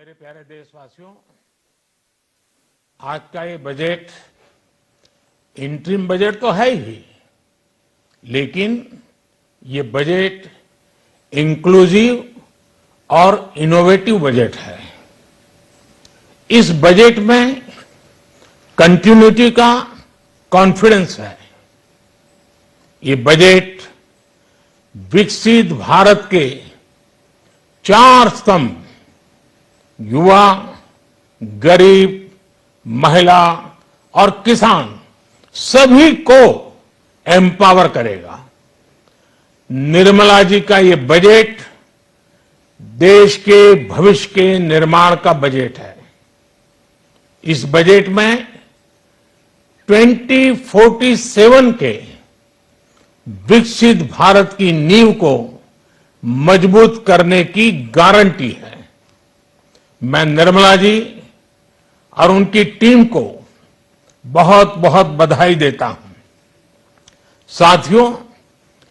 मेरे प्यारे देशवासियों, आज का ये बजट इंटरिम बजट तो है ही, लेकिन ये बजट इंक्लूसिव और इनोवेटिव बजट है। इस बजट में कंटिन्यूटी का कॉन्फिडेंस है। ये बजट विकसित भारत के 4 स्तंभ युवा, गरीब, महिला और किसान सभी को एम्पावर करेगा। निर्मला जी का ये बजट देश के भविष्य के निर्माण का बजट है। इस बजट में 2047 के विकसित भारत की नींव को मजबूत करने की गारंटी है। मैं निर्मला जी और उनकी टीम को बहुत बहुत बधाई देता हूं। साथियों,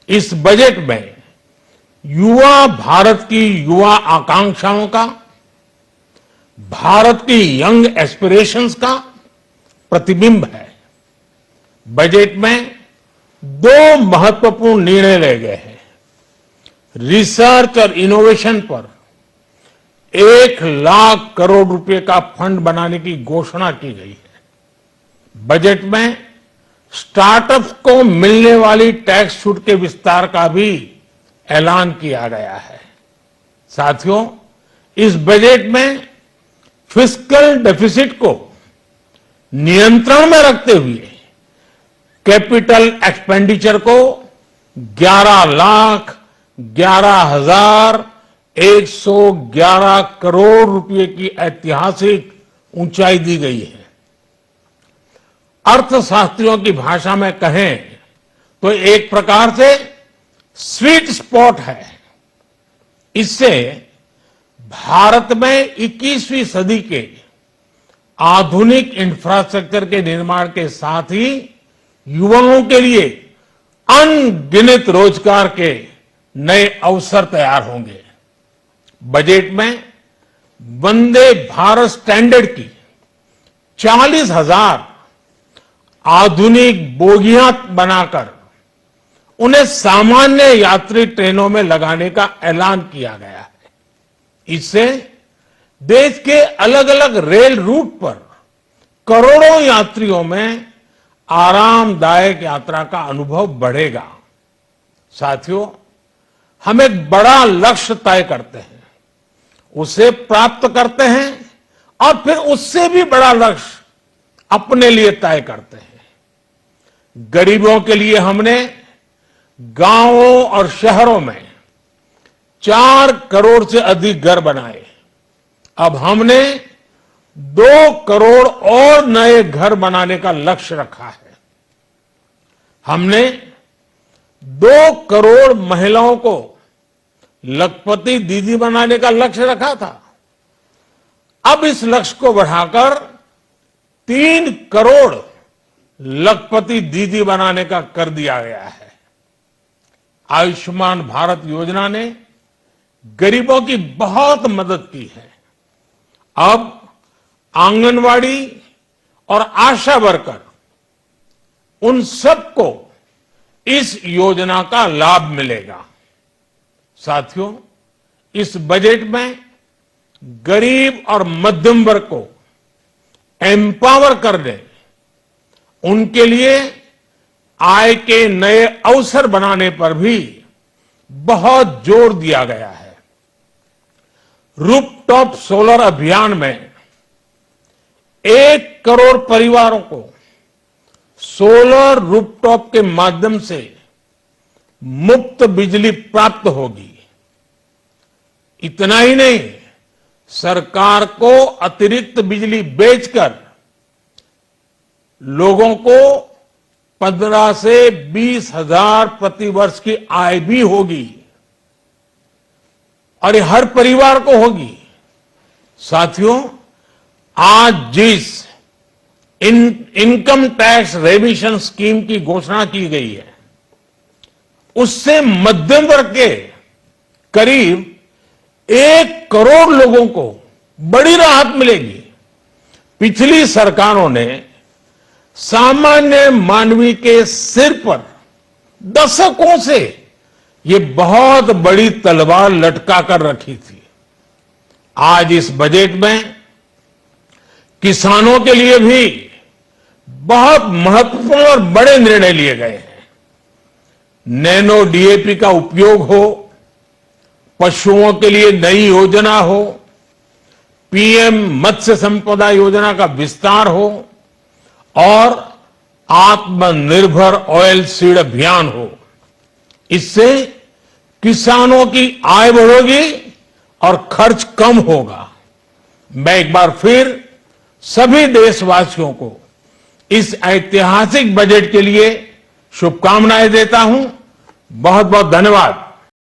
इस बजट में युवा भारत की युवा आकांक्षाओं का, भारत की यंग एस्पिरेशंस का प्रतिबिंब है। बजट में 2 महत्वपूर्ण निर्णय लिए गए हैं। रिसर्च और इनोवेशन पर 1 लाख करोड़ रुपए का फंड बनाने की घोषणा की गई है। बजट में स्टार्टअप्स को मिलने वाली टैक्स छूट के विस्तार का भी ऐलान किया गया है। साथियों, इस बजट में फिस्कल डेफिसिट को नियंत्रण में रखते हुए कैपिटल एक्सपेंडिचर को 11,11,111 करोड़ रुपए की ऐतिहासिक ऊंचाई दी गई है। अर्थशास्त्रियों की भाषा में कहें तो एक प्रकार से स्वीट स्पॉट है। इससे भारत में 21वीं सदी के आधुनिक इंफ्रास्ट्रक्चर के निर्माण के साथ ही युवाओं के लिए अनगिनत रोजगार के नए अवसर तैयार होंगे। बजट में वंदे भारत स्टैंडर्ड की 40,000 आधुनिक बोगियां बनाकर उन्हें सामान्य यात्री ट्रेनों में लगाने का ऐलान किया गया है। इससे देश के अलग अलग रेल रूट पर करोड़ों यात्रियों में आरामदायक यात्रा का अनुभव बढ़ेगा। साथियों, हम एक बड़ा लक्ष्य तय करते हैं, उसे प्राप्त करते हैं और फिर उससे भी बड़ा लक्ष्य अपने लिए तय करते हैं। गरीबों के लिए हमने गांवों और शहरों में 4 करोड़ से अधिक घर बनाए। अब हमने 2 करोड़ और नए घर बनाने का लक्ष्य रखा है। हमने 2 करोड़ महिलाओं को लखपति दीदी बनाने का लक्ष्य रखा था। अब इस लक्ष्य को बढ़ाकर 3 करोड़ लखपति दीदी बनाने का कर दिया गया है। आयुष्मान भारत योजना ने गरीबों की बहुत मदद की है। अब आंगनवाड़ी और आशा वर्कर, उन सबको इस योजना का लाभ मिलेगा। साथियों, इस बजट में गरीब और मध्यम वर्ग को एम्पावर करने, उनके लिए आय के नए अवसर बनाने पर भी बहुत जोर दिया गया है। रूफटॉप सोलर अभियान में 1 करोड़ परिवारों को सोलर रूफटॉप के माध्यम से मुफ्त बिजली प्राप्त होगी। इतना ही नहीं, सरकार को अतिरिक्त बिजली बेचकर लोगों को 15 से 20 हजार प्रति वर्ष की आय भी होगी और ये हर परिवार को होगी। साथियों, आज जिस इनकम टैक्स रेमिशन स्कीम की घोषणा की गई है, उससे मध्यम वर्ग के करीब 1 करोड़ लोगों को बड़ी राहत मिलेगी। पिछली सरकारों ने सामान्य मानवी के सिर पर दशकों से ये बहुत बड़ी तलवार लटका कर रखी थी। आज इस बजट में किसानों के लिए भी बहुत महत्वपूर्ण और बड़े निर्णय लिए गए हैं। नैनो डीएपी का उपयोग हो, पशुओं के लिए नई योजना हो, पीएम मत्स्य संपदा योजना का विस्तार हो और आत्मनिर्भर ऑयल सीड अभियान हो। इससे किसानों की आय बढ़ेगी और खर्च कम होगा। मैं एक बार फिर सभी देशवासियों को इस ऐतिहासिक बजट के लिए शुभकामनाएं देता हूं। बहुत बहुत धन्यवाद।